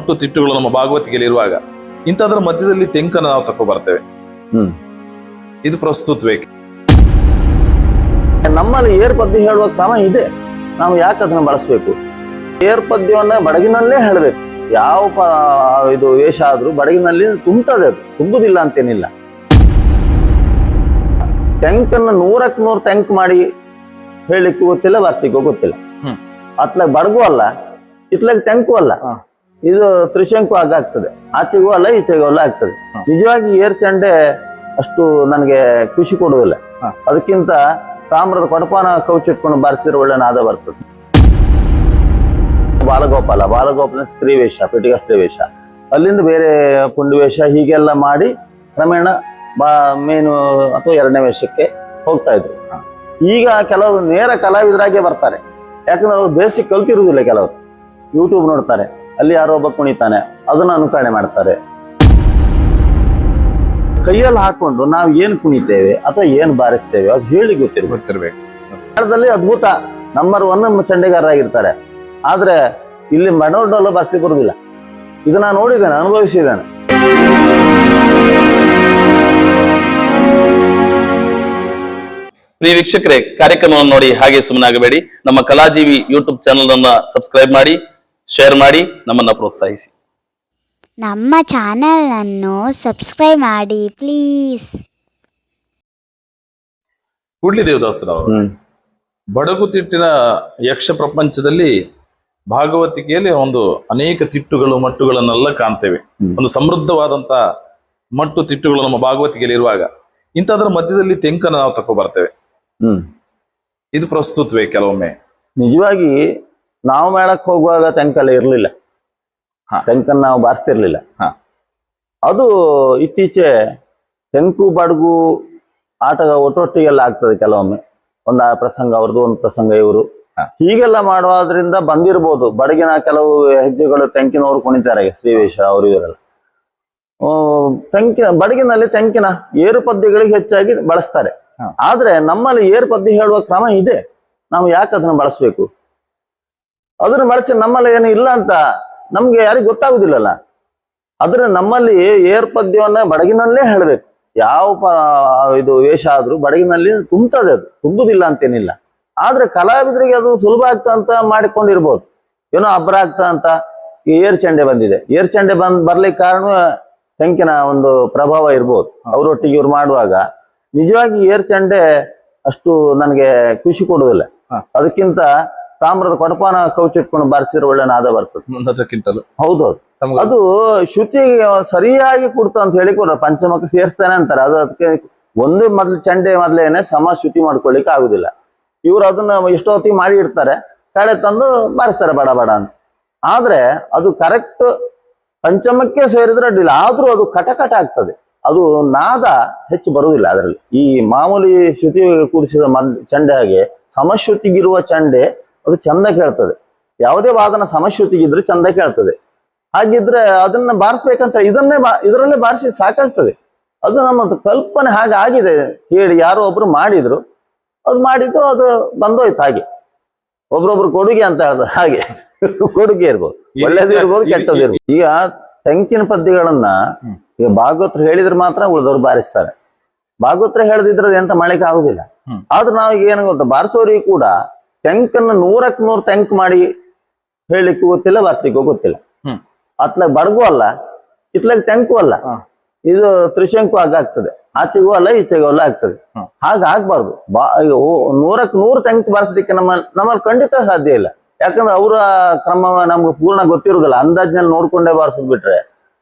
ಮಟ್ಟು ತಿಟ್ಟುಗಳು ನಮ್ಮ ಭಾಗವತಿಕೆಯಲ್ಲಿ ಇರುವಾಗ ಇಂಥದ್ರ ಮಧ್ಯದಲ್ಲಿ ತೆಂಕನ್ನು ನಾವು ತಕೊ ಬರ್ತೇವೆ. ಇದು ಪ್ರಸ್ತುತವೇ. ನಮ್ಮಲ್ಲಿ ಏರ್ ಪದ್ಯ ಹೇಳುವ ಕ್ರಮ ಇದೆ, ನಾವು ಯಾಕೆ ಅದನ್ನ ಬಳಸಬೇಕು? ಏರ್ ಪದ್ಯವನ್ನ ಬಡಗಿನಲ್ಲೇ ಹೇಳಬೇಕು. ಯಾವ ಇದು ವೇಷ ಆದ್ರೂ ಬಡಗಿನಲ್ಲಿ ತುಂಬುತ್ತದೆ, ಅದು ತುಂಬುದಿಲ್ಲ ಅಂತೇನಿಲ್ಲ. ತೆಂಕನ್ನು 100ಕ್ಕೆ 100 ತೆಂಕ್ ಮಾಡಿ ಹೇಳಿಕ್ಕೂ ಗೊತ್ತಿಲ್ಲ, ಬರ್ತಿಕ್ಕೂ ಗೊತ್ತಿಲ್ಲ. ಅತ್ಲಾಗ ಬಡಗೂ ಅಲ್ಲ, ಇತ್ಲಾಗ ತೆಂಕು ಅಲ್ಲ, ಇದು ತ್ರಿಶಂಕು ಆಗ್ತದೆ. ಆಚೆಗೂ ಅಲ್ಲ ಈಚೆಗೂ ಅಲ್ಲ ಆಗ್ತದೆ. ನಿಜವಾಗಿ ಏರ್ ಚಂಡೆ ಅಷ್ಟು ನನಗೆ ಖುಷಿ ಕೊಡುವುದಿಲ್ಲ. ಅದಕ್ಕಿಂತ ತಾಮ್ರದ ಕೊಡಪಾನ ಕೌಚಿಟ್ಕೊಂಡು ಬಾರಿಸಿದ್ರೆ ಒಳ್ಳೆ ನಾದ ಬರ್ತದೆ. ಬಾಲಗೋಪಾಲ ಸ್ತ್ರೀ ವೇಷ, ಪಿಟಿಗ ಸ್ತ್ರೀ ವೇಷ, ಅಲ್ಲಿಂದ ಬೇರೆ ಪುಂಡಿ ವೇಷ, ಹೀಗೆಲ್ಲ ಮಾಡಿ ಕ್ರಮೇಣ ಮೇನು ಅಥವಾ 2ನೇ ವೇಷಕ್ಕೆ ಹೋಗ್ತಾ ಇದ್ರು. ಈಗ ಕೆಲವರು ನೇರ ಕಲಾವಿದರಾಗೆ ಬರ್ತಾರೆ, ಯಾಕಂದ್ರೆ ಅವ್ರು ಬೇಸಿಕ್ ಕಲ್ತಿರುವುದಿಲ್ಲ. ಕೆಲವರು ಯೂಟ್ಯೂಬ್ ನೋಡ್ತಾರೆ, ಅಲ್ಲಿ ಯಾರೋ ಒಬ್ಬ ಕುಣಿತಾನೆ, ಅದನ್ನ ಅನುಕರಣೆ ಮಾಡ್ತಾರೆ. ಕೈಯಲ್ಲಿ ಹಾಕೊಂಡು ನಾವು ಏನ್ ಕುಣಿತೇವೆ ಅಥವಾ ಏನ್ ಬಾರಿಸ್ತೇವೆ ಅದು ಹೇಳಿ ಗೊತ್ತಿರ್ಬೇಕು. ಕನ್ನಡದಲ್ಲಿ ಅದ್ಭುತ ನಂಬರ್ 1 ಚಂಡೆಗಾರರಾಗಿರ್ತಾರೆ. ಆದ್ರೆ ಇಲ್ಲಿ ಮಡೋಡಲ್ಲ ಬರ್ತಿ ಬರುದಿಲ್ಲ. ಇದು ನಾನು ನೋಡಿದ್ದೇನೆ, ಅನುಭವಿಸಿದ್ದೇನೆ. ಪ್ರಿಯ ವೀಕ್ಷಕರೇ, ಕಾರ್ಯಕ್ರಮವನ್ನು ನೋಡಿ ಹಾಗೆ ಸುಮ್ಮನಾಗಬೇಡಿ. ನಮ್ಮ ಕಲಾಜೀವಿ ಯೂಟ್ಯೂಬ್ ಚಾನಲ್ ಅನ್ನ ಸಬ್ಸ್ಕ್ರೈಬ್ ಮಾಡಿ, ಶೇರ್ ಮಾಡಿ, ನಮ್ಮನ್ನ ಪ್ರೋತ್ಸಾಹಿಸಿ. ನಮ್ಮ ಚಾನೆಲ್ ಅನ್ನು ಸಬ್ಸ್ಕ್ರೈಬ್ ಮಾಡಿ ಪ್ಲೀಸ್. ಕೂಡ್ಲಿ ದೇವದಾಸರವರು ಬಡಗುತಿಟ್ಟಿನ ಯಕ್ಷ ಪ್ರಪಂಚದಲ್ಲಿ ಭಾಗವತಿಕೆಯಲ್ಲಿ ಒಂದು ಅನೇಕ ತಿಟ್ಟುಗಳು ಮಟ್ಟುಗಳನ್ನೆಲ್ಲ ಕಾಣ್ತೇವೆ. ಒಂದು ಸಮೃದ್ಧವಾದಂತ ಮಟ್ಟು ತಿಟ್ಟುಗಳು ನಮ್ಮ ಭಾಗವತಿಕೆಯಲ್ಲಿ ಇರುವಾಗ ಇಂಥದ್ರ ಮಧ್ಯದಲ್ಲಿ ತೆಂಕನ್ನು ನಾವು ತಕೊ ಬರ್ತೇವೆ. ಇದು ಪ್ರಸ್ತುತವೇ. ಕೆಲವೊಮ್ಮೆ ನಿಜವಾಗಿ ನಾವು ಮೇಳಕ್ಕೆ ಹೋಗುವಾಗ ತೆಂಕಲ್ಲ ಇರ್ಲಿಲ್ಲ, ತೆಂಕನ್ನು ನಾವು ಬಾರಿಸ್ತಿರ್ಲಿಲ್ಲ. ಅದು ಇತ್ತೀಚೆ ತೆಂಕು ಬಡಗು ಆಟ ಒಟ್ಟೊಟ್ಟಿಗೆಲ್ಲ ಆಗ್ತದೆ. ಕೆಲವೊಮ್ಮೆ ಒಂದು ಪ್ರಸಂಗ ಅವ್ರದ್ದು, ಒಂದು ಪ್ರಸಂಗ ಇವರು, ಹೀಗೆಲ್ಲ ಮಾಡುವುದರಿಂದ ಬಂದಿರ್ಬೋದು. ಬಡಗಿನ ಕೆಲವು ಹೆಜ್ಜೆಗಳು ತೆಂಕಿನವರು ಕುಣಿತಾರೆ, ಶ್ರೀವೇಶ ಅವರು ಇವರೆಲ್ಲ. ಬಡಗಿನಲ್ಲಿ ತೆಂಕಿನ ಏರು ಪದ್ಯಗಳಿಗೆ ಹೆಚ್ಚಾಗಿ ಬಳಸ್ತಾರೆ. ಆದ್ರೆ ನಮ್ಮಲ್ಲಿ ಏರು ಪದ್ಯ ಹೇಳುವ ಕ್ರಮ ಇದೆ, ನಾವು ಯಾಕೆ ಅದನ್ನ ಬಳಸಬೇಕು? ಅದನ್ನ ಬಳಸಿ ನಮ್ಮಲ್ಲಿ ಏನು ಇಲ್ಲ ಅಂತ ನಮ್ಗೆ ಯಾರಿಗೂ ಗೊತ್ತಾಗುದಿಲ್ಲಲ್ಲ. ಆದ್ರೆ ನಮ್ಮಲ್ಲಿ ಏರ್ ಪದ್ಯವನ್ನ ಬಡಗಿನಲ್ಲೇ ಹೇಳಬೇಕು. ಯಾವ ಇದು ವೇಷ ಆದ್ರೂ ಬಡಗಿನಲ್ಲಿ ತುಂಬುತ್ತದೆ, ಅದು ತುಂಬುದಿಲ್ಲ ಅಂತೇನಿಲ್ಲ. ಆದ್ರೆ ಕಲಾವಿದರಿಗೆ ಅದು ಸುಲಭ ಆಗ್ತಾ ಅಂತ ಮಾಡಿಕೊಂಡಿರ್ಬೋದು. ಏನೋ ಅಬ್ಬರ ಆಗ್ತಾ ಅಂತ ಈ ಏರ್ ಚಂಡೆ ಬಂದಿದೆ. ಏರ್ ಚಂಡೆ ಬರ್ಲಿಕ್ಕೆ ಕಾರಣ ತೆಂಕಿನ ಒಂದು ಪ್ರಭಾವ ಇರ್ಬೋದು. ಅವರೊಟ್ಟಿಗೆ ಇವ್ರು ಮಾಡುವಾಗ ನಿಜವಾಗಿ ಏರ್ ಚಂಡೆ ಅಷ್ಟು ನನಗೆ ಖುಷಿ ಕೊಡುವುದಿಲ್ಲ. ಅದಕ್ಕಿಂತ ತಾಮ್ರದ ಕೊಡಪಾನ ಕೌಚಿಟ್ಕೊಂಡು ಬಾರಿಸಿದ್ರೆ ಒಳ್ಳೆ ನಾದ ಬರ್ತದೆ. ಹೌದೌದು, ಅದು ಶ್ರುತಿ ಸರಿಯಾಗಿ ಕೊಡ್ತ ಅಂತ ಹೇಳಿ ಕೊಡ ಪಂಚಮಕ್ಕೆ ಸೇರಿಸ್ತಾನೆ ಅಂತಾರೆ. ಅದು ಅದಕ್ಕೆ ಒಂದು ಚಂಡೆ ಮೊದಲೇನೆ ಸಮ ಶ್ರುತಿ ಮಾಡ್ಕೊಳ್ಳಿಕ್ಕೆ ಆಗುದಿಲ್ಲ. ಇವ್ರು ಅದನ್ನ ಎಷ್ಟೋ ಹೊತ್ತಿಗೆ ಮಾಡಿ ಇಡ್ತಾರೆ, ಕಡೆ ತಂದು ಬಾರಿಸ್ತಾರೆ ಬಡ ಬಡ ಅಂತ. ಆದ್ರೆ ಅದು ಕರೆಕ್ಟ್ ಪಂಚಮಕ್ಕೆ ಸೇರಿದ್ರೆ ಅಡ್ಡಿಲ್ಲ, ಆದ್ರೂ ಅದು ಕಟಕಟ ಆಗ್ತದೆ. ಅದು ನಾದ ಹೆಚ್ಚು ಬರುವುದಿಲ್ಲ ಅದರಲ್ಲಿ. ಈ ಮಾಮೂಲಿ ಶ್ರುತಿ ಕೂಡಿಸಿದ ಚಂಡೆ ಹಾಗೆ ಸಮಶ್ರುತಿಗಿರುವ ಚಂಡೆ ಅದು ಚಂದ ಕೇಳ್ತದೆ. ಯಾವುದೇ ವಾದನ ಸಮಶ್ರುತಿಗಿದ್ರೆ ಚಂದ ಕೇಳ್ತದೆ. ಹಾಗಿದ್ರೆ ಅದನ್ನ ಬಾರಿಸ್ಬೇಕಂತ ಇದರಲ್ಲೇ ಬಾರಿಸಿ ಸಾಕಾಗ್ತದೆ. ಅದು ನಮ್ಮ ಕಲ್ಪನೆ ಹಾಗೆ ಆಗಿದೆ. ಹೇಳಿ ಯಾರೋ ಒಬ್ರು ಮಾಡಿದ್ರು, ಅದು ಮಾಡಿದ್ದು ಅದು ಬಂದೋಯ್ತು. ಹಾಗೆ ಒಬ್ರೊಬ್ರು ಕೊಡುಗೆ ಅಂತ ಹೇಳ್ತಾರೆ, ಹಾಗೆ ಕೊಡುಗೆ ಇರ್ಬೋದು, ಒಳ್ಳೇದು ಇರ್ಬೋದು, ಕೆಟ್ಟದ್ದು ಇರ್ಬೋದು. ಈಗ ತೆಂಕಿನ ಪದ್ಯಗಳನ್ನ ಈಗ ಭಾಗವತರು ಹೇಳಿದ್ರೆ ಮಾತ್ರ ಉಳಿದವ್ರು ಬಾರಿಸ್ತಾರೆ. ಭಾಗವತರು ಹೇಳದಿದ್ರೆ ಎಂತ ಮಳೆಗೆ ಆಗುದಿಲ್ಲ. ಆದ್ರೂ ನಾವೀಗ ಏನು ಗೊತ್ತಾ, ಬಾರಿಸೋರಿಗೆ ಕೂಡ ತೆಂಕನ್ನು 100ಕ್ಕೆ 100 ತೆಂಕ್ ಮಾಡಿ ಹೇಳಿಕ್ಕೂ ಗೊತ್ತಿಲ್ಲ, ಬರ್ತಿಕ್ಕೂ ಗೊತ್ತಿಲ್ಲ. ಅತ್ಲಾಗ ಬಡಗೂ ಅಲ್ಲ, ಇತ್ಲಾಗ ತೆಂಕು ಅಲ್ಲ, ಇದು ತ್ರಿಶಂಕು ಆಗ್ತದೆ. ಆಚೆಗೂ ಅಲ್ಲ ಈಚೆಗೂ ಅಲ್ಲ ಆಗ್ತದೆ. ಹಾಗಾಗ್ಬಾರ್ದು. 100ಕ್ಕೆ 100 ತೆಂಕ್ ಬಾರಿಸ್ಲಿಕ್ಕೆ ನಮ್ಮಲ್ಲಿ ಖಂಡಿತ ಸಾಧ್ಯ ಇಲ್ಲ. ಯಾಕಂದ್ರೆ ಅವರ ಕ್ರಮ ನಮ್ಗೆ ಪೂರ್ಣ ಗೊತ್ತಿರುವುದಿಲ್ಲ. ಅಂದಾಜಿನಲ್ಲಿ ನೋಡ್ಕೊಂಡೇ ಬಾರಿಸೋದ್ ಬಿಟ್ರೆ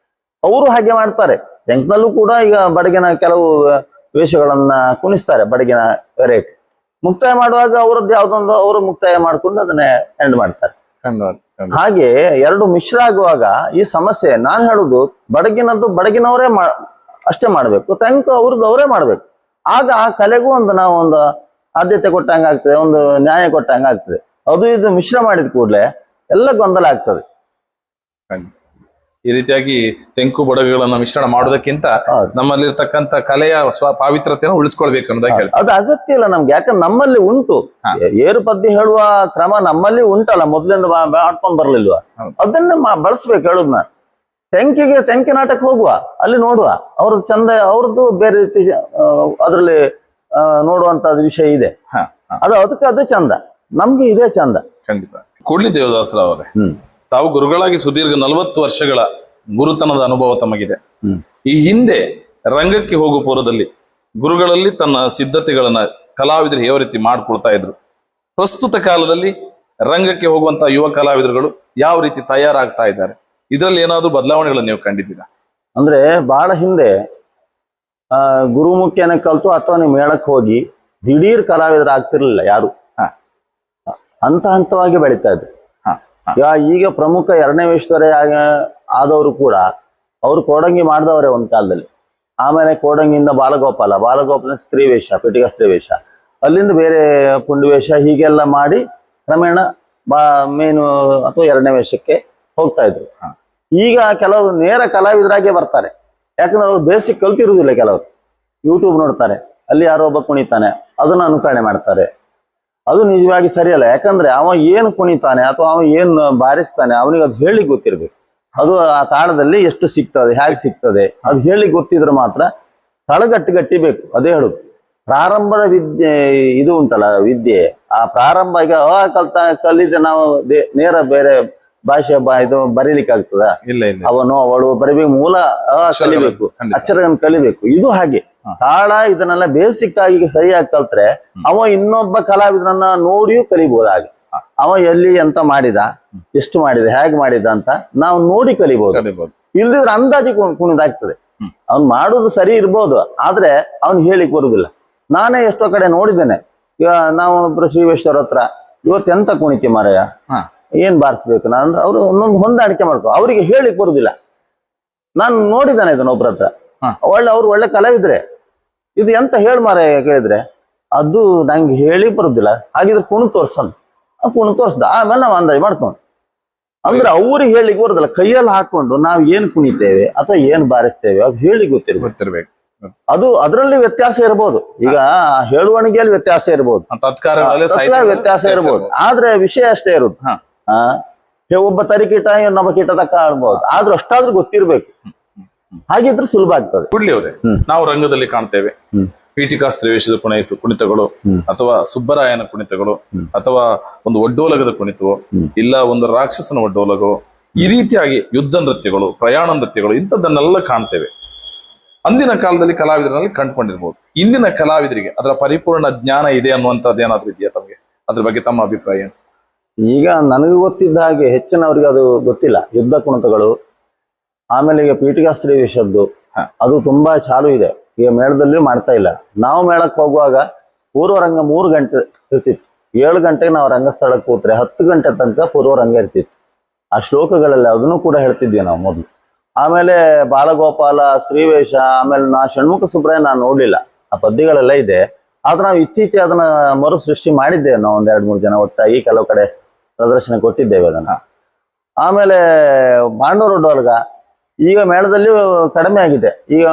ಅವರು ಹಾಗೆ ಮಾಡ್ತಾರೆ. ತೆಂಕ್ನಲ್ಲೂ ಕೂಡ ಈಗ ಬಡಗಿನ ಕೆಲವು ವೇಷಗಳನ್ನ ಕುಣಿಸ್ತಾರೆ. ಬಡಗಿನ ವೆರೈಟಿ ಮುಕ್ತಾಯ ಮಾಡುವಾಗ ಅವರದ್ದು ಯಾವ್ದೊಂದು ಅವರು ಮುಕ್ತಾಯ ಮಾಡ್ಕೊಂಡು ಅದನ್ನೇ ಎಂಡ್ ಮಾಡ್ತಾರೆ. ಹಾಗೆ ಎರಡು ಮಿಶ್ರ ಆಗುವಾಗ ಈ ಸಮಸ್ಯೆ. ನಾನು ಹೇಳುದು ಬಡಗಿನದ್ದು ಬಡಗಿನವರೇ ಅಷ್ಟೇ ಮಾಡ್ಬೇಕು, ತೆಂಕು ಅವ್ರದ್ದು ಅವರೇ ಮಾಡ್ಬೇಕು. ಆಗ ಆ ಕಲೆಗೂ ನಾವು ಒಂದು ಆದ್ಯತೆ ಕೊಟ್ಟಂಗ ಆಗ್ತದೆ, ಒಂದು ನ್ಯಾಯ ಕೊಟ್ಟಂಗ ಆಗ್ತದೆ. ಅದು ಇದು ಮಿಶ್ರ ಮಾಡಿದ ಕೂಡಲೇ ಎಲ್ಲ ಗೊಂದಲ ಆಗ್ತದೆ. ಈ ರೀತಿಯಾಗಿ ತೆಂಕು ಬಡಗುಗಳನ್ನ ಮಿಶ್ರಣ ಮಾಡೋದಕ್ಕಿಂತ ನಮ್ಮಲ್ಲಿರ್ತಕ್ಕಂಥ ಕಲೆಯ ಪಾವಿತ್ರತೆಯನ್ನು ಉಳಿಸ್ಕೊಳ್ಬೇಕು ಅನ್ನೋದಕ್ಕೆ ಅದು ಅಗತ್ಯ ಇಲ್ಲ ನಮ್ಗೆ. ಯಾಕಂದ್ರೆ ನಮ್ಮಲ್ಲಿ ಉಂಟು, ಏರು ಪದ್ಯ ಹೇಳುವ ಕ್ರಮ ನಮ್ಮಲ್ಲಿ ಉಂಟಲ್ಲ, ಮೊದ್ಲಿಂದ ಮಾಡ್ಕೊಂಡ್ ಬರ್ಲಿಲ್ವಾ, ಅದನ್ನ ಬಳಸ್ಬೇಕು ಹೇಳುದ್ ನಾನು. ತೆಂಕಿ ನಾಟಕ ಹೋಗುವ, ಅಲ್ಲಿ ನೋಡುವ, ಅವ್ರದ್ದು ಚಂದ, ಅವ್ರದ್ದು ಬೇರೆ ರೀತಿ ಅದ್ರಲ್ಲಿ ನೋಡುವಂತದ್ದು ವಿಷಯ ಇದೆ. ಅದಕ್ಕೆ ಅದು ಚಂದ, ನಮ್ಗೆ ಇದೇ ಚಂದ. ಖಂಡಿತ. ಕೂಡ್ಲಿ ದೇವದಾಸರಾವ್ ಅವರೇ, ತಾವು ಗುರುಗಳಾಗಿ ಸುದೀರ್ಘ 40 ವರ್ಷಗಳ ಗುರುತನದ ಅನುಭವ ತಮಗಿದೆ. ಈ ಹಿಂದೆ ರಂಗಕ್ಕೆ ಹೋಗುವ ಪೂರ್ವದಲ್ಲಿ ಗುರುಗಳಲ್ಲಿ ತನ್ನ ಸಿದ್ಧತೆಗಳನ್ನ ಕಲಾವಿದರು ಯಾವ ರೀತಿ ಮಾಡ್ಕೊಳ್ತಾ ಇದ್ರು, ಪ್ರಸ್ತುತ ಕಾಲದಲ್ಲಿ ರಂಗಕ್ಕೆ ಹೋಗುವಂತಹ ಯುವ ಕಲಾವಿದರುಗಳು ಯಾವ ರೀತಿ ತಯಾರಾಗ್ತಾ ಇದ್ದಾರೆ, ಇದರಲ್ಲಿ ಏನಾದ್ರು ಬದಲಾವಣೆಗಳನ್ನು ನೀವು ಕಂಡಿದ್ದೀರಾ? ಅಂದ್ರೆ ಬಹಳ ಹಿಂದೆ ಗುರುಮುಖಿಯನ್ನ ಕಲ್ತು ಅಥವಾ ನೀವು ಮೇಳಕ್ಕೆ ಹೋಗಿ ದಿಢೀರ್ ಕಲಾವಿದರಾಗ್ತಿರ್ಲಿಲ್ಲ ಯಾರು. ಹಂತವಾಗಿ ಬೆಳೀತಾ ಇದ್ರು. ಈಗ ಪ್ರಮುಖ 2ನೇ ವೇಷಧಾರೆ ಆದವರು ಕೂಡ ಅವರು ಕೋಡಂಗಿ ಮಾಡಿದವರೇ ಒಂದು ಕಾಲದಲ್ಲಿ. ಆಮೇಲೆ ಕೋಡಂಗಿಯಿಂದ ಬಾಲಗೋಪಾಲ ಸ್ತ್ರೀ ವೇಷ, ಪೀಠಿಕಾ ಸ್ತ್ರೀ ವೇಷ, ಅಲ್ಲಿಂದ ಬೇರೆ ಪುಂಡಿ ವೇಷ, ಹೀಗೆಲ್ಲ ಮಾಡಿ ಕ್ರಮೇಣ ಮೇನು ಅಥವಾ 2ನೇ ವೇಷಕ್ಕೆ ಹೋಗ್ತಾ ಇದ್ರು. ಈಗ ಕೆಲವರು ನೇರ ಕಲಾವಿದರಾಗೆ ಬರ್ತಾರೆ, ಯಾಕಂದ್ರೆ ಅವ್ರು ಬೇಸಿಕ್ ಕಲ್ತಿರುವುದಿಲ್ಲ. ಕೆಲವರು ಯೂಟ್ಯೂಬ್ ನೋಡ್ತಾರೆ, ಅಲ್ಲಿ ಯಾರೋ ಒಬ್ಬ ಕುಣಿತಾನೆ, ಅದನ್ನ ಅನುಕರಣೆ ಮಾಡ್ತಾರೆ. ಅದು ನಿಜವಾಗಿ ಸರಿಯಲ್ಲ. ಯಾಕಂದ್ರೆ ಅವ ಏನು ಕುಣಿತಾನೆ ಅಥವಾ ಅವ ಏನು ಬಾರಿಸ್ತಾನೆ ಅವನಿಗೆ ಅದು ಹೇಳಿ ಗೊತ್ತಿರ್ಬೇಕು. ಅದು ಆ ತಾಳದಲ್ಲಿ ಎಷ್ಟು ಸಿಗ್ತದೆ, ಹೇಗೆ ಸಿಗ್ತದೆ, ಅದು ಹೇಳಿ ಗೊತ್ತಿದ್ರೆ ಮಾತ್ರ ಗಟ್ಟಿಬೇಕು. ಅದೇ ಹೇಳುದು. ಪ್ರಾರಂಭದ ವಿದ್ಯೆ ಇದು ಉಂಟಲ್ಲ, ವಿದ್ಯೆ, ಆ ಪ್ರಾರಂಭ ಈಗ ಕಲಿದ್ರೆ ನಾವು ನೇರ ಬೇರೆ ಭಾಷೆ ಇದು ಬರೀಲಿಕ್ಕೆ ಆಗ್ತದ? ಇಲ್ಲ. ಅವಳು ಬರೀಬೇಕು, ಮೂಲ ಕಲಿಬೇಕು, ಅಕ್ಷರಗಳನ್ನು ಕಲಿಬೇಕು. ಇದು ಹಾಗೆ ತಾಳ ಇದನ್ನೆಲ್ಲ ಬೇಸಿಕ್ ಆಗಿ ಸರಿಯಾಗಿ ಕಲ್ತ್ರೆ ಅವ ಇನ್ನೊಬ್ಬ ಕಲಾವಿದರನ್ನ ನೋಡಿಯೂ ಕಲಿಬಹುದು. ಹಾಗೆ ಅವ ಎಲ್ಲಿ ಎಂತ ಮಾಡಿದ, ಎಷ್ಟು ಮಾಡಿದ, ಹೇಗೆ ಮಾಡಿದ ಅಂತ ನಾವು ನೋಡಿ ಕಲಿಬಹುದು. ಇಲ್ದಿದ್ರೆ ಅಂದಾಜಿ ಕುಣಿದಾಗ್ತದೆ. ಅವ್ನ್ ಮಾಡುದು ಸರಿ ಇರ್ಬೋದು, ಆದ್ರೆ ಅವ್ನ್ ಹೇಳಿಕ್ ಬರುದಿಲ್ಲ. ನಾನೇ ಎಷ್ಟೋ ಕಡೆ ನೋಡಿದ್ದೇನೆ. ಈಗ ನಾವು ಶ್ರೀವೇಶ್ವರ ಹತ್ರ ಇವತ್ತೆಂತ ಕುಣಿತಿ ಮಾರಾಯ, ಏನ್ ಬಾರಿಸ್ಬೇಕು ನಾನು, ಅವ್ರು ಒಂದೊಂದು ಹೊಂದಾಣಿಕೆ ಮಾಡ್ಕೊ, ಅವ್ರಿಗೆ ಹೇಳಿಕ್ ಬರುದಿಲ್ಲ. ನಾನು ನೋಡಿದ್ದಾನೆ ಇದನ್ನ ಒಬ್ರ ಹತ್ರ, ಅವ್ರು ಒಳ್ಳೆ ಕಲಾವಿದ್ರೆ, ಇದು ಎಂತ ಹೇಳಿ ಮಾರಾಯ ಕೇಳಿದ್ರೆ, ಅದು ನಂಗೆ ಹೇಳಿ ಬರುದಿಲ್ಲ, ಹಾಗಿದ್ರೆ ಕುಣ್ ತೋರ್ಸಂದ್ ತೋರ್ಸ್ದ. ಆಮೇಲೆ ನಾವು ಅಂದಾಜು ಮಾಡ್ಕೊಂಡು, ಅಂದ್ರೆ ಅವ್ರಿಗೆ ಹೇಳಿಕ್ ಬರುದಿಲ್ಲ. ಕೈಯಲ್ಲಿ ಹಾಕೊಂಡು ನಾವು ಏನ್ ಕುಣಿತೇವೆ ಅಥವಾ ಏನ್ ಬಾರಿಸ್ತೇವೆ ಅದು ಹೇಳಿ ಗೊತ್ತಿರ್ಬೇಕು. ಅದು ಅದರಲ್ಲಿ ವ್ಯತ್ಯಾಸ ಇರ್ಬೋದು. ಈಗ ಹೇಳುವಣಿಗೆಯಲ್ಲಿ ವ್ಯತ್ಯಾಸ ಇರ್ಬೋದು, ವ್ಯತ್ಯಾಸ ಇರ್ಬೋದು, ಆದ್ರೆ ವಿಷಯ ಅಷ್ಟೇ ಇರುದು. ಒಬ್ಬ ತರಿಕೀಟ ಇನ್ನೊಬ್ಬ ಕೀಟ ತಕ್ಕ ಆಡ್ಬೋದು, ಆದ್ರೂ ಅಷ್ಟಾದ್ರೂ ಗೊತ್ತಿರ್ಬೇಕು. ಹಾಗಿದ್ರೆ ಸುಲಭ ಆಗ್ತದೆ. ಕೂಡ್ಲಿ ಅವರೇ, ನಾವು ರಂಗದಲ್ಲಿ ಕಾಣ್ತೇವೆ ಪೀಠಿಕಾ ಸ್ತ್ರೀ ವೇಷದ ಕುಣಿತಗಳು, ಅಥವಾ ಸುಬ್ಬರಾಯನ ಕುಣಿತಗಳು, ಅಥವಾ ಒಂದು ಒಡ್ಡೋಲಗದ ಕುಣಿತವೋ, ಇಲ್ಲ ಒಂದು ರಾಕ್ಷಸನ ಒಡ್ಡೋಲಗೋ, ಈ ರೀತಿಯಾಗಿ ಯುದ್ಧ ನೃತ್ಯಗಳು, ಪ್ರಯಾಣ ನೃತ್ಯಗಳು, ಇಂಥದ್ದನ್ನೆಲ್ಲ ಕಾಣ್ತೇವೆ. ಅಂದಿನ ಕಾಲದಲ್ಲಿ ಕಲಾವಿದರಲ್ಲಿ ಕಂಡುಕೊಂಡಿರ್ಬೋದು. ಇಂದಿನ ಕಲಾವಿದರಿಗೆ ಅದರ ಪರಿಪೂರ್ಣ ಜ್ಞಾನ ಇದೆ ಅನ್ನುವಂಥದ್ದು ಏನಾದ್ರೂ ಇದೆಯಾ ತಮಗೆ? ಅದ್ರ ಬಗ್ಗೆ ತಮ್ಮ ಅಭಿಪ್ರಾಯ ಏನು? ಈಗ ನನಗೆ ಗೊತ್ತಿದ್ದ ಹಾಗೆ ಹೆಚ್ಚಿನವರಿಗೆ ಅದು ಗೊತ್ತಿಲ್ಲ. ಯುದ್ಧ ಕುಣಿತಗಳು, ಆಮೇಲೆ ಈಗ ಪೀಠಿಕಾ ಸ್ತ್ರೀ ವೇಷದ್ದು ಅದು ತುಂಬಾ ಚಾಲು ಇದೆ. ಈಗ ಮೇಳದಲ್ಲಿ ಮಾಡ್ತಾ ಇಲ್ಲ. ನಾವು ಮೇಳಕ್ಕೆ ಹೋಗುವಾಗ ಪೂರ್ವರಂಗ 3 ಗಂಟೆ ಇರ್ತಿತ್ತು. 7 ಗಂಟೆಗೆ ನಾವು ರಂಗಸ್ಥಳಕ್ಕೆ ಕೂತ್ರೆ 10 ಗಂಟೆ ತನಕ ಪೂರ್ವರಂಗ ಇರ್ತಿತ್ತು. ಆ ಶ್ಲೋಕಗಳಲ್ಲಿ ಅದನ್ನು ಕೂಡ ಹೇಳ್ತಿದ್ವಿ ನಾವು ಮೊದಲು. ಆಮೇಲೆ ಬಾಲಗೋಪಾಲ, ಶ್ರೀವೇಷ, ಆಮೇಲೆ ಷಣ್ಮುಖ ಸುಬ್ರಾಯ ನಾನು ನೋಡ್ಲಿಲ್ಲ. ಆ ಪದ್ಯಗಳೆಲ್ಲ ಇದೆ, ಆದ್ರೆ ನಾವು ಇತ್ತೀಚೆಗೆ ಅದನ್ನ ಮರು ಸೃಷ್ಟಿ ಮಾಡಿದ್ದೇವೆ. ನಾವು 1-2-3 ಜನ ಒಟ್ಟಾಗಿ ಕೆಲವು ಕಡೆ ಪ್ರದರ್ಶನ ಕೊಟ್ಟಿದ್ದೇವೆ ಅದನ್ನ. ಆಮೇಲೆ ಬಾಂಡೂರೊಡ್ಡೋಲ್ಗ ಈಗ ಮೇಳದಲ್ಲಿ ಕಡಿಮೆ ಆಗಿದೆ. ಈಗ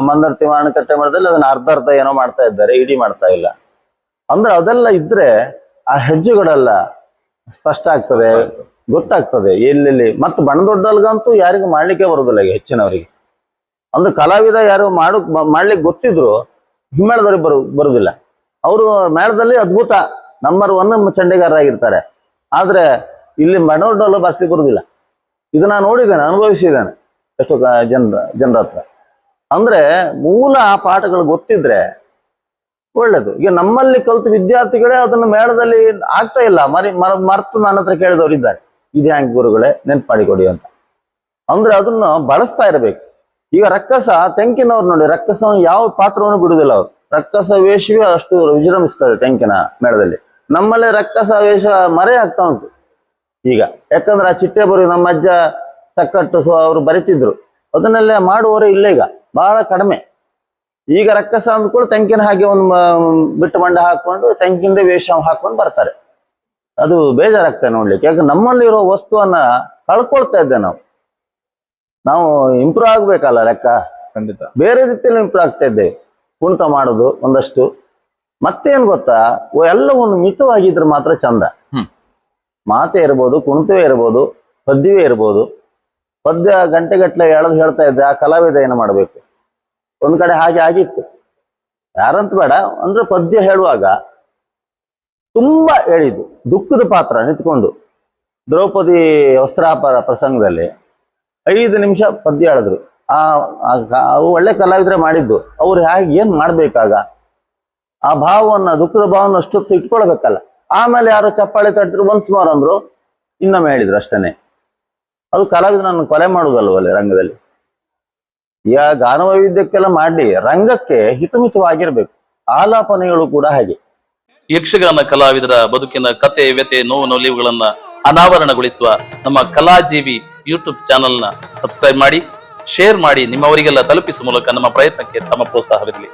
ಮಂದರ್ತಿ ಮಾಣಕಟ್ಟೆ ಮೇಳದಲ್ಲಿ ಅದನ್ನ ಅರ್ಧ ಏನೋ ಮಾಡ್ತಾ ಇದ್ದಾರೆ, ಇಡೀ ಮಾಡ್ತಾ ಇಲ್ಲ. ಅಂದ್ರೆ ಅದೆಲ್ಲ ಇದ್ರೆ ಆ ಹೆಜ್ಜೆಗಳೆಲ್ಲ ಸ್ಪಷ್ಟ ಆಗ್ತದೆ, ಗೊತ್ತಾಗ್ತದೆ ಎಲ್ಲೆಲ್ಲಿ. ಮತ್ತು ಬಣ್ಣದೊಡ್ಡಲ್ಗಂತೂ ಯಾರಿಗೂ ಮಾಡ್ಲಿಕ್ಕೆ ಬರುದಿಲ್ಲ ಈಗ ಹೆಚ್ಚಿನವರಿಗೆ. ಅಂದ್ರೆ ಕಲಾವಿದ ಯಾರು ಮಾಡ್ಲಿಕ್ಕೆ ಗೊತ್ತಿದ್ರು ಹಿಮ್ಮೇಳದವ್ರಿಗೆ ಬರುದಿಲ್ಲ. ಅವರು ಮೇಳದಲ್ಲಿ ಅದ್ಭುತ ನಂಬರ್ 1 ಚಂಡಿಗಾರರಾಗಿರ್ತಾರೆ, ಆದ್ರೆ ಇಲ್ಲಿ ಬಣ್ಣದೊಡ್ಡಲ್ಲ ಬರ್ಲಿಕ್ಕೆ ಬರುದಿಲ್ಲ. ಇದನ್ನ ನೋಡಿದ್ದೇನೆ, ಅನುಭವಿಸಿದ್ದೇನೆ ಎಷ್ಟೋ ಜನರ ಹತ್ರ. ಅಂದ್ರೆ ಮೂಲ ಆ ಪಾಠಗಳು ಗೊತ್ತಿದ್ರೆ ಒಳ್ಳೇದು. ಈಗ ನಮ್ಮಲ್ಲಿ ಕಲಿತ ವಿದ್ಯಾರ್ಥಿಗಳೇ ಅದನ್ನು ಮೇಳದಲ್ಲಿ ಆಗ್ತಾ ಇಲ್ಲ, ಮರ್ತು ನನ್ನ ಹತ್ರ ಕೇಳಿದವರು ಇದ್ದಾರೆ, ಇದು ಹ್ಯಾಂಗ್ ಗುರುಗಳೇ ನೆನ್ಪು ಮಾಡಿಕೊಡಿ ಅಂತ. ಅಂದ್ರೆ ಅದನ್ನ ಬಳಸ್ತಾ ಇರಬೇಕು. ಈಗ ರಕ್ಕಸ ತೆಂಕಿನವ್ರು ನೋಡಿ, ರಕ್ಕಸ ಯಾವ ಪಾತ್ರವನ್ನು ಬಿಡುದಿಲ್ಲ ಅವ್ರು. ರಕ್ಕಸ ವೇಷವೇ ಅಷ್ಟು ವಿಜೃಂಭಿಸ್ತದೆ ತೆಂಕಿನ ಮೇಳದಲ್ಲಿ. ನಮ್ಮಲ್ಲಿ ರಕ್ಕಸ ವೇಷ ಮರೆ ಆಗ್ತಾ ಉಂಟು ಈಗ. ಯಾಕಂದ್ರೆ ಆ ಚಿಟ್ಟೆ ಬರು ನಮ್ಮ ಅಜ್ಜ ಸಕ್ಕಟ್ಟು ಅವರು ಬರಿತಿದ್ರು, ಅದನ್ನೆಲ್ಲ ಮಾಡುವವರೇ ಇಲ್ಲ ಈಗ, ಬಹಳ ಕಡಿಮೆ. ಈಗ ರಕ್ಕಸ ಅಂದ್ಕೊಂಡು ತೆಂಕಿನ ಹಾಗೆ ಒಂದು ಬಿಟ್ಟು ಮಂಡ ಹಾಕೊಂಡು ತೆಂಕಿಂದ ವೇಷ ಹಾಕೊಂಡು ಬರ್ತಾರೆ. ಅದು ಬೇಜಾರಾಗ್ತದೆ ನೋಡ್ಲಿಕ್ಕೆ. ಯಾಕಂದ್ರೆ ನಮ್ಮಲ್ಲಿರೋ ವಸ್ತುವನ್ನ ಕಳ್ಕೊಳ್ತಾ ಇದ್ದೆ ನಾವು ಇಂಪ್ರೂವ್ ಆಗ್ಬೇಕಲ್ಲ ಲೆಕ್ಕ. ಖಂಡಿತ ಬೇರೆ ರೀತಿಯಲ್ಲಿ ಇಂಪ್ರೂವ್ ಆಗ್ತಾ ಇದ್ದೇವೆ. ಕುಣಿತ ಮಾಡೋದು ಒಂದಷ್ಟು, ಮತ್ತೇನ್ ಗೊತ್ತಾ, ಎಲ್ಲ ಒಂದು ಮಿತವಾಗಿದ್ರೆ ಮಾತ್ರ ಚಂದ. ಮಾತೆ ಇರ್ಬೋದು, ಕುಣಿತವೇ ಇರ್ಬೋದು, ಪದ್ಯವೇ ಇರ್ಬೋದು. ಪದ್ಯ ಗಂಟೆಗಟ್ಟಲೆ ಎಳೆದು ಹೇಳ್ತಾ ಇದ್ದೆ, ಆ ಕಲಾವಿದ ಏನು ಮಾಡಬೇಕು? ಒಂದ್ ಕಡೆ ಹಾಗೆ ಆಗಿತ್ತು. ಯಾರಂತ ಬೇಡ ಅಂದ್ರೆ ಪದ್ಯ ಹೇಳುವಾಗ ತುಂಬಾ ಹೇಳಿದ್ದು, ದುಃಖದ ಪಾತ್ರ ನಿಂತ್ಕೊಂಡು ದ್ರೌಪದಿ ವಸ್ತ್ರಾಪರ ಪ್ರಸಂಗದಲ್ಲಿ 5 ನಿಮಿಷ ಪದ್ಯ ಹೇಳಿದ್ರು. ಅವು ಒಳ್ಳೆ ಕಲಾವಿದ್ರೆ ಮಾಡಿದ್ದು. ಅವ್ರು ಹೇಗೆ ಏನ್ ಮಾಡ್ಬೇಕಾಗ ಆ ಭಾವವನ್ನ, ದುಃಖದ ಭಾವನ ಅಷ್ಟೊತ್ತು ಇಟ್ಕೊಳ್ಬೇಕಲ್ಲ. ಆಮೇಲೆ ಯಾರೋ ಚಪ್ಪಾಳೆ ತಟ್ಟರು, ಒನ್ಸ್ ಮೋರ್ ಅಂದ್ರು, ಇನ್ನೊಮ್ಮೆ ಹೇಳಿದ್ರು ಅಷ್ಟೇನೆ. ಅದು ಕಲಾವಿದನನ್ನು ಕೊಲೆ ಮಾಡುವುದಲ್ವಲ್ಲ ರಂಗದಲ್ಲಿ. ಗಾನ ವೈವಿಧ್ಯಕ್ಕೆಲ್ಲ ಮಾಡಿ ರಂಗಕ್ಕೆ ಹಿತಮಿತವಾಗಿರ್ಬೇಕು. ಆಲಾಪನೆಗಳು ಕೂಡ ಹಾಗೆ. ಯಕ್ಷಗಾನ ಕಲಾವಿದರ ಬದುಕಿನ ಕತೆ, ವ್ಯತೆ, ನೋವು ನಲಿವುಗಳನ್ನ ಅನಾವರಣಗೊಳಿಸುವ ನಮ್ಮ ಕಲಾಜೀವಿ ಯೂಟ್ಯೂಬ್ ಚಾನೆಲ್ನ ಸಬ್ಸ್ಕ್ರೈಬ್ ಮಾಡಿ, ಶೇರ್ ಮಾಡಿ, ನಿಮ್ಮವರಿಗೆಲ್ಲ ತಲುಪಿಸುವ ಮೂಲಕ ನಮ್ಮ ಪ್ರಯತ್ನಕ್ಕೆ ತಮ್ಮ ಪ್ರೋತ್ಸಾಹವಿರಲಿ.